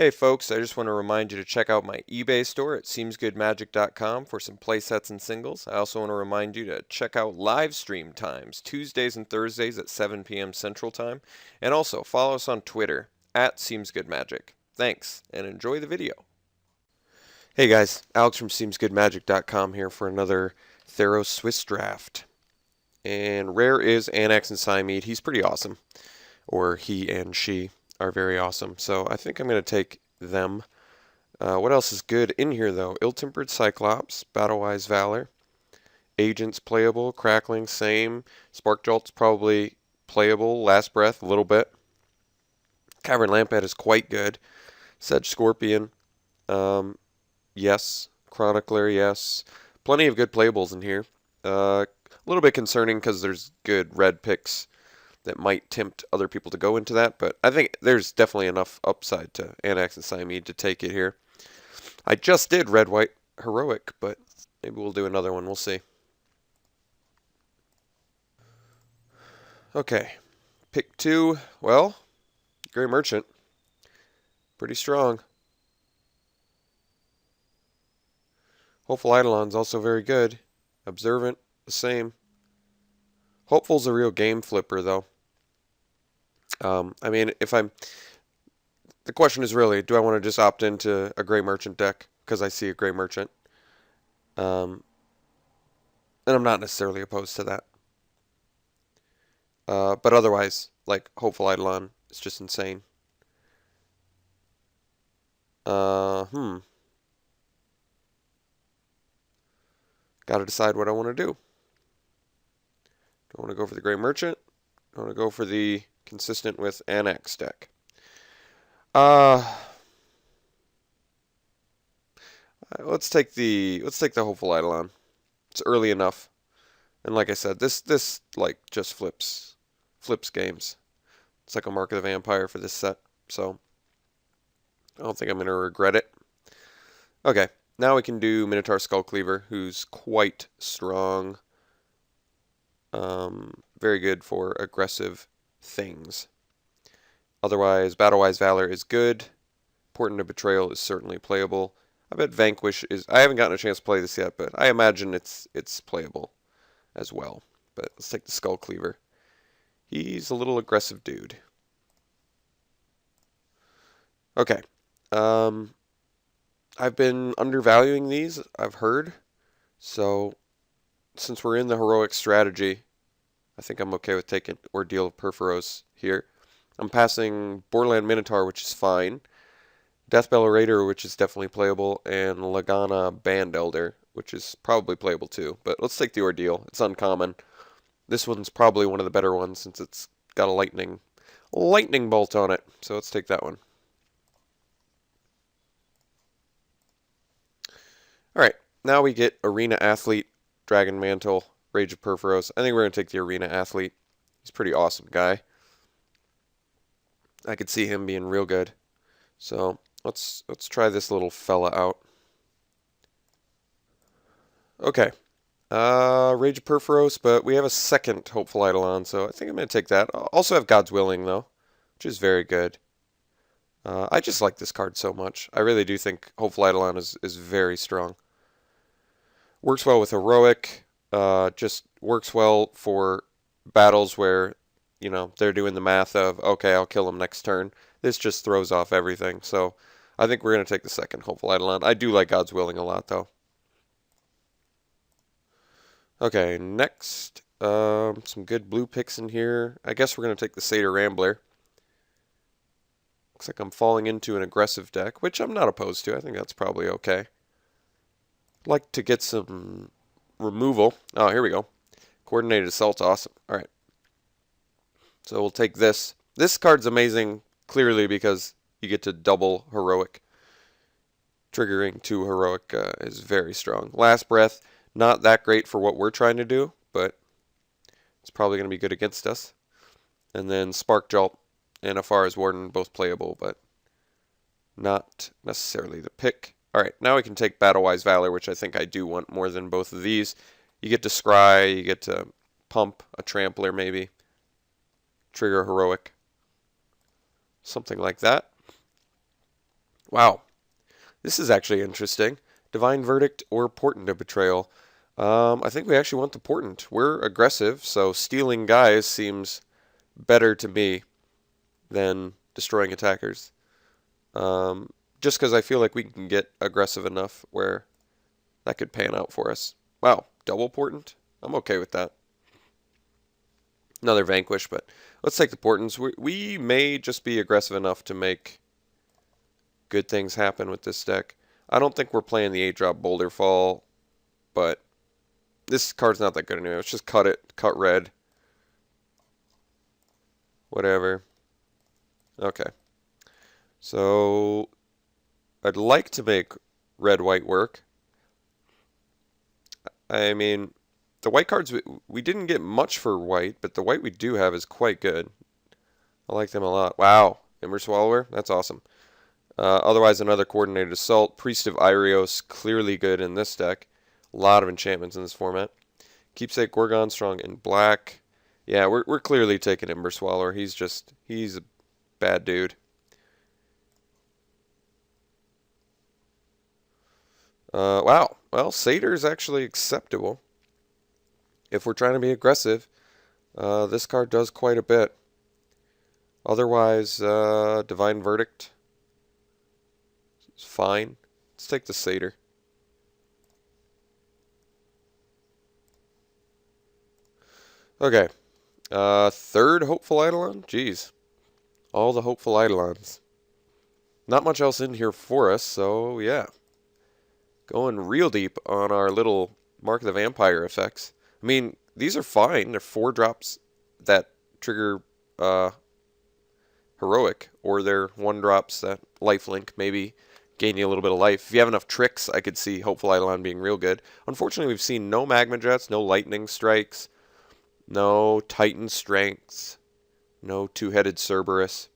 Hey folks, I just want to remind you to check out my eBay store at seemsgoodmagic.com for some playsets and singles. I also want to remind you to check out live stream times, Tuesdays and Thursdays at 7 p.m. Central Time, and also follow us on Twitter at seemsgoodmagic. Thanks, and enjoy the video. Hey guys, Alex from seemsgoodmagic.com here for another Theros Swiss draft. And rare is Anax and Siamede. He's pretty awesome, or he and she are very awesome. So I think I'm going to take them. What else is good in here, though? Ill-Tempered Cyclops, Battle-Wise Valor, Agents playable, Crackling, same. Spark Jolt's probably playable, Last Breath, a little bit. Cavern Lamphead is quite good. Sedge Scorpion, yes. Chronicler, yes. Plenty of good playables in here. A little bit concerning because there's good red picks that might tempt other people to go into that, but I think there's definitely enough upside to Anax and Siamede to take it here. I just did red-white heroic, but maybe we'll do another one. We'll see. Okay, pick 2. Well, Grey Merchant, pretty strong. Hopeful Eidolon's also very good. Observant, the same. Hopeful's a real game flipper, though. I mean, the question is really, do I want to just opt into a Grey Merchant deck because I see a Grey Merchant? And I'm not necessarily opposed to that. But otherwise, like, Hopeful Eidolon is just insane. Gotta decide what I want to do. Do I want to go for the Grey Merchant? Do I want to go for the consistent with Anax deck? Let's take the Hopeful Eidolon. It's early enough, and like I said, this like just flips games. It's like a Mark of the Vampire for this set, so I don't think I'm gonna regret it. Okay, now we can do Minotaur Skullcleaver, who's quite strong. Very good for aggressive things. Otherwise, Battle-Wise Valor is good. Portent of Betrayal is certainly playable. I bet Vanquish is... I haven't gotten a chance to play this yet, but I imagine it's playable as well. But let's take the Skullcleaver. He's a little aggressive dude. Okay. I've been undervaluing these, I've heard. So, since we're in the heroic strategy, I think I'm okay with taking Ordeal of Perforos here. I'm passing Borderland Minotaur, which is fine. Deathbell Orator, which is definitely playable, and Lagana Band Elder, which is probably playable too. But let's take the Ordeal. It's uncommon. This one's probably one of the better ones since it's got a lightning bolt on it. So let's take that one. Alright, now we get Arena Athlete, Dragon Mantle, Rage of Perforos. I think we're going to take the Arena Athlete. He's a pretty awesome guy. I could see him being real good. So let's try this little fella out. Okay. Rage of Perforos, but we have a second Hopeful Eidolon, so I think I'm going to take that. I also have God's Willing, though, which is very good. I just like this card so much. I really do think Hopeful Eidolon is very strong. Works well with Heroic. Just works well for battles where, you know, they're doing the math of, okay, I'll kill him next turn. This just throws off everything. So I think we're going to take the second Hopeful Eidolon. I do like God's Willing a lot, though. Okay, next. Some good blue picks in here. I guess we're going to take the Satyr Rambler. Looks like I'm falling into an aggressive deck, which I'm not opposed to. I think that's probably okay. I'd like to get some removal. Oh, here we go. Coordinated Assault, awesome. Alright. So we'll take this. This card's amazing, clearly, because you get to double Heroic. Triggering 2 Heroic is very strong. Last Breath, not that great for what we're trying to do, but it's probably going to be good against us. And then Spark Jolt and Afara's Warden, both playable, but not necessarily the pick. Alright, now we can take Battle-Wise Valor, which I think I do want more than both of these. You get to scry, you get to pump a Trampler maybe. Trigger Heroic. Something like that. Wow, this is actually interesting. Divine Verdict or Portent of Betrayal. I think we actually want the Portent. We're aggressive, so stealing guys seems better to me than destroying attackers. Um, just because I feel like we can get aggressive enough where that could pan out for us. Wow, double Portent? I'm okay with that. Another Vanquish, but let's take the Portents. We may just be aggressive enough to make good things happen with this deck. I don't think we're playing the 8-drop Boulder Fall, but this card's not that good anyway. Let's just cut it. Cut red. Whatever. Okay. So, I'd like to make red-white work. I mean, the white cards, we didn't get much for white, but the white we do have is quite good. I like them a lot. Wow. Ember Swallower? That's awesome. Otherwise, another Coordinated Assault. Priest of Irios, clearly good in this deck. A lot of enchantments in this format. Keepsake Gorgon, strong in black. Yeah, we're clearly taking Ember Swallower. He's a bad dude. Wow. Well, Satyr is actually acceptable. If we're trying to be aggressive, this card does quite a bit. Otherwise, Divine Verdict is fine. Let's take the Satyr. Okay. Third Hopeful Eidolon? Jeez. All the Hopeful Eidolons. Not much else in here for us, so yeah. Going real deep on our little Mark of the Vampire effects. I mean, these are fine. They're 4-drops that trigger heroic, or they're 1-drops that lifelink, maybe gain you a little bit of life. If you have enough tricks, I could see Hopeful Eidolon being real good. Unfortunately, we've seen no Magma Jets, no Lightning Strikes, no Titan Strengths, no Two-Headed Cerberus.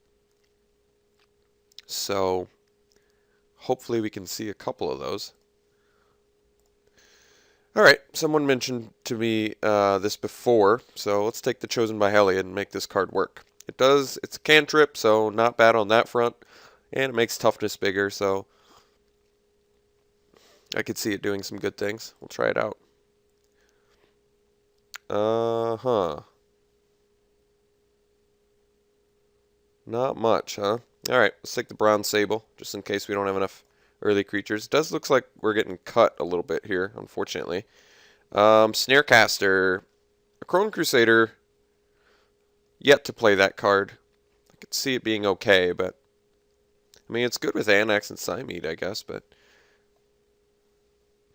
So, hopefully we can see a couple of those. Alright, someone mentioned to me this before, so let's take the Chosen by Heliod and make this card work. It's a cantrip, so not bad on that front, and it makes toughness bigger, so I could see it doing some good things. We'll try it out. Not much, huh? Alright, let's take the Bronze Sable, just in case we don't have enough early creatures. It does look like we're getting cut a little bit here, unfortunately. Snarecaster. A Crone Crusader. Yet to play that card. I could see it being okay, but I mean, it's good with Annex and Simead, I guess, but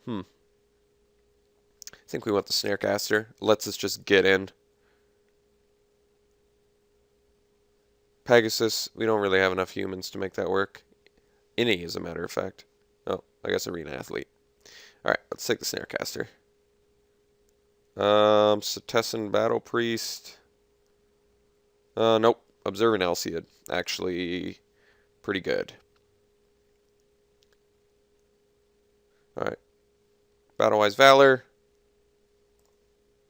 I think we want the Snarecaster. Lets us just get in. Pegasus, we don't really have enough humans to make that work. Any, as a matter of fact. Oh, I guess Arena Athlete. Alright, let's take the Snarecaster. Stephenson Battle Priest. Nope. Observant Alseid. Actually, pretty good. Alright. Battlewise Valor.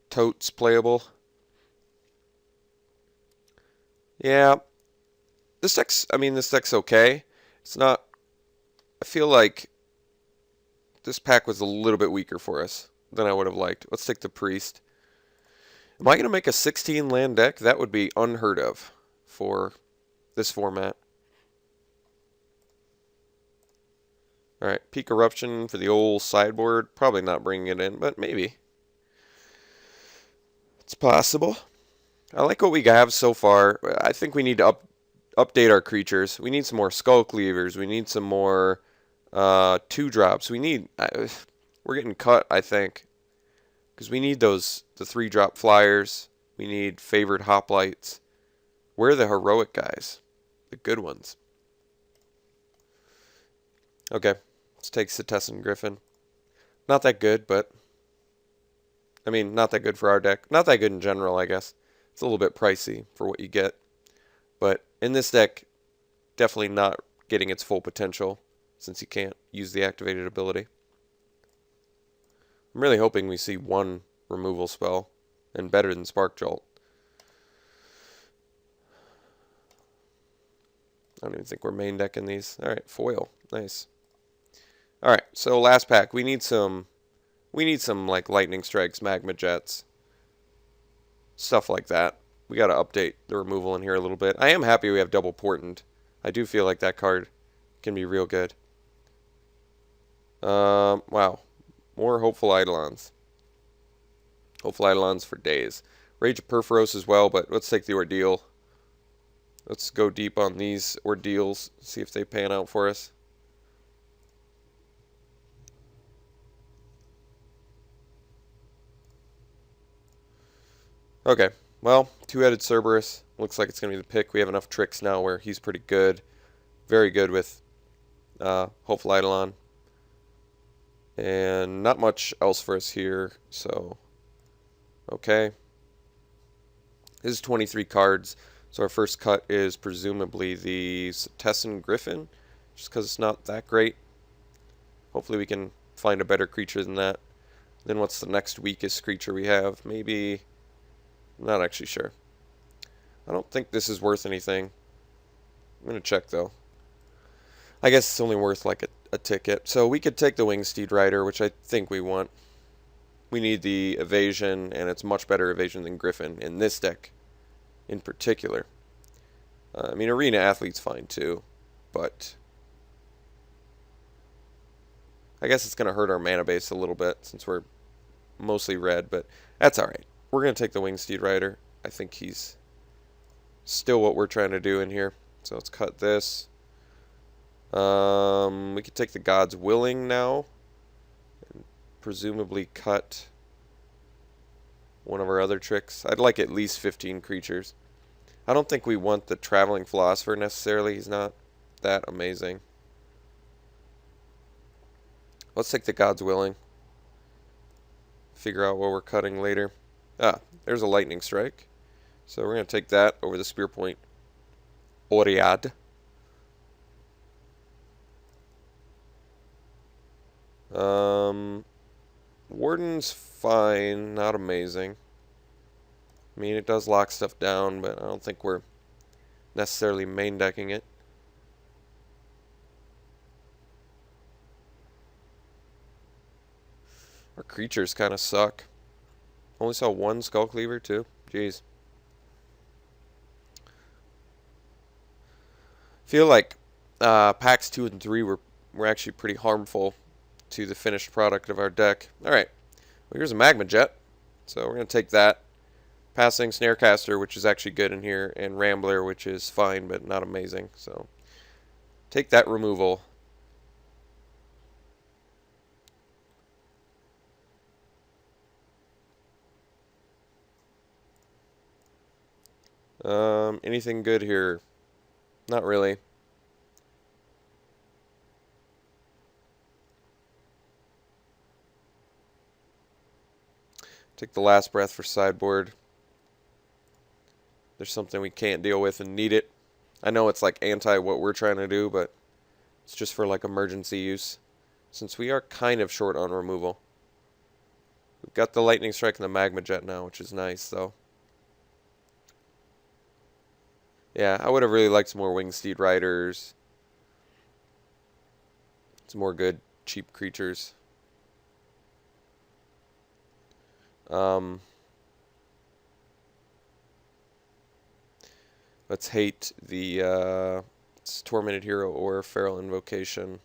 Totes playable. Yeah. This deck's okay. It's not... I feel like this pack was a little bit weaker for us than I would have liked. Let's take the Priest. Am I going to make a 16 land deck? That would be unheard of for this format. Alright, Peak Eruption for the old sideboard. Probably not bringing it in, but maybe. It's possible. I like what we have so far. I think we need to update our creatures. We need some more Skull Cleavers. We need some more 2-drops. We're getting cut, I think. Because we need the 3-drop flyers. We need favored hoplites. Where are the heroic guys? The good ones. Okay, let's take Stephenson Griffin. Not that good, but... I mean, not that good for our deck. Not that good in general, I guess. It's a little bit pricey for what you get. But in this deck, definitely not getting its full potential, since you can't use the activated ability. I'm really hoping we see one removal spell, and better than Spark Jolt. I don't even think we're main decking these. Alright, foil. Nice. Alright, so last pack. We need some like lightning strikes, magma jets, stuff like that. We gotta update the removal in here a little bit. I am happy we have double portent. I do feel like that card can be real good. Wow. More hopeful Eidolons. Hopeful Eidolons for days. Rage of Perforos as well, but let's take the ordeal. Let's go deep on these ordeals, see if they pan out for us. Okay, well, two-headed Cerberus. Looks like it's going to be the pick. We have enough tricks now where he's pretty good. Very good with Hopeful Eidolon. And not much else for us here, so okay. This is 23 cards, so our first cut is presumably the Stephenson Griffin, just because it's not that great. Hopefully we can find a better creature than that. Then what's the next weakest creature we have? Maybe... I'm not actually sure. I don't think this is worth anything. I'm going to check, though. I guess it's only worth like a ticket. So we could take the Wingsteed Rider, which I think we want. We need the evasion, and it's much better evasion than Griffin in this deck in particular. I mean, Arena Athlete's fine, too. But I guess it's going to hurt our mana base a little bit since we're mostly red, but that's alright. We're going to take the Wingsteed Rider. I think he's still what we're trying to do in here. So let's cut this. We could take the God's Willing now. And presumably cut one of our other tricks. I'd like at least 15 creatures. I don't think we want the Traveling Philosopher necessarily. He's not that amazing. Let's take the God's Willing. Figure out what we're cutting later. Ah, there's a Lightning Strike. So we're going to take that over the Spear Point Oread. Warden's fine, not amazing. I mean, it does lock stuff down, but I don't think we're necessarily main decking it. Our creatures kind of suck. Only saw one Skull Cleaver, too. Jeez. Feel like packs 2 and 3 were actually pretty harmful to the finished product of our deck. Alright. Well, here's a Magma Jet. So we're going to take that. Passing Snarecaster, which is actually good in here, and Rambler, which is fine, but not amazing. So take that removal. Anything good here? Not really. Take the Last Breath for sideboard. There's something we can't deal with and need it. I know it's like anti what we're trying to do, but it's just for like emergency use. Since we are kind of short on removal. We've got the Lightning Strike and the Magma Jet now, which is nice, though. Yeah, I would have really liked some more Wingsteed Riders. Some more good, cheap creatures. Let's hate the Tormented Hero or Feral Invocation.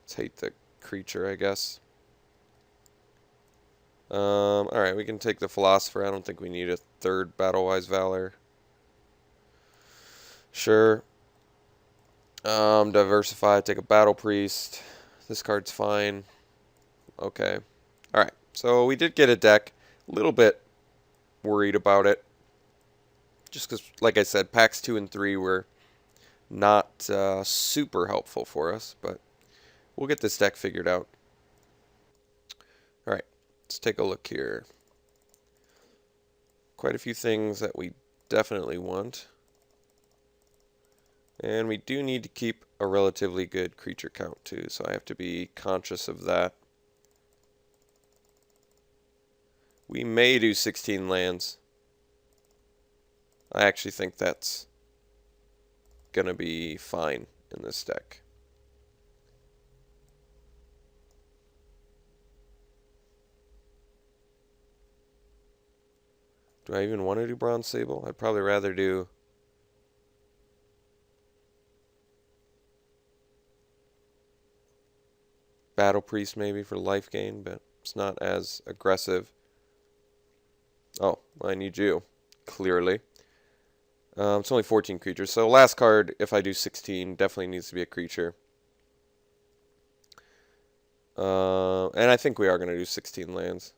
Let's hate the creature, I guess. Alright, we can take the Philosopher. I don't think we need a third Battle-Wise Valor. Sure. Diversify, take a Battle Priest. This card's fine. Okay. Alright, so we did get a deck. A little bit worried about it. Just because, like I said, packs 2 and 3 were not super helpful for us, but we'll get this deck figured out. Alright, let's take a look here. Quite a few things that we definitely want. And we do need to keep a relatively good creature count too, so I have to be conscious of that. We may do 16 lands. I actually think that's gonna be fine. in this deck. Do I even want to do Bronze Sable? I'd probably rather do Battle Priest maybe for life gain, but it's not as aggressive. Oh, I need you, clearly. It's only 14 creatures, so last card, if I do 16, definitely needs to be a creature. And I think we are going to do 16 lands.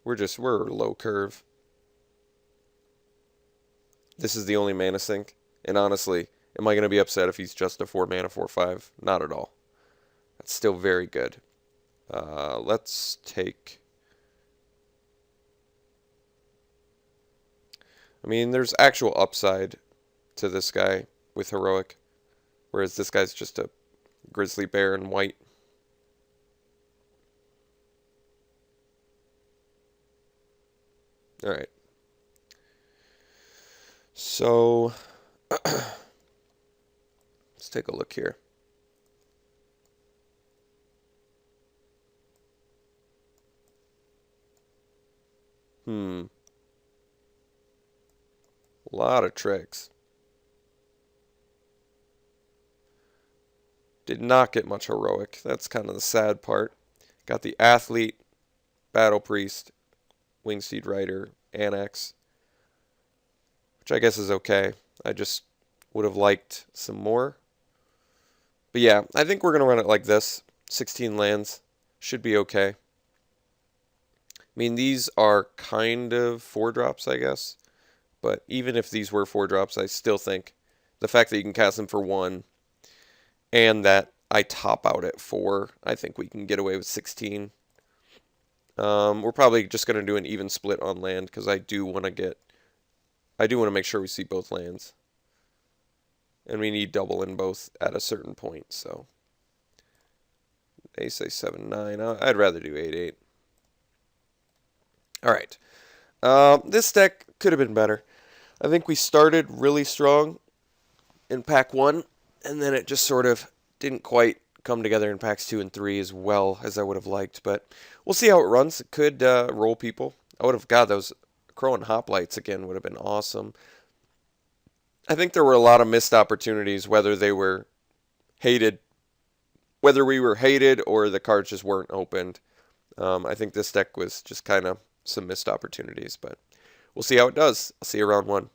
We're low curve. This is the only mana sink, and honestly, am I going to be upset if he's just a 4 mana 4/5? Not at all. That's still very good. Let's take... I mean, there's actual upside to this guy with Heroic, whereas this guy's just a Grizzly Bear in white. Alright. So, let's take a look here. A lot of tricks. Did not get much Heroic. That's kind of the sad part. Got the Athlete, Battle Priest, Wingsteed Rider, Annex, which I guess is okay. I just would have liked some more. But yeah, I think we're going to run it like this. 16 lands. Should be okay. I mean, these are kind of 4-drops, I guess. But even if these were 4-drops, I still think the fact that you can cast them for 1 and that I top out at 4, I think we can get away with 16. We're probably just going to do an even split on land because I do want to make sure we see both lands. And we need double in both at a certain point, so they say 7-9. I'd rather do 8-8. Alright. This deck could have been better. I think we started really strong in pack 1, and then it just sort of didn't quite come together in packs 2 and 3 as well as I would have liked, but we'll see how it runs. It could roll people. I would have, God, those Crow and Hoplites again would have been awesome. I think there were a lot of missed opportunities, whether we were hated or the cards just weren't opened. I think this deck was just kind of some missed opportunities, but we'll see how it does. I'll see you around 1.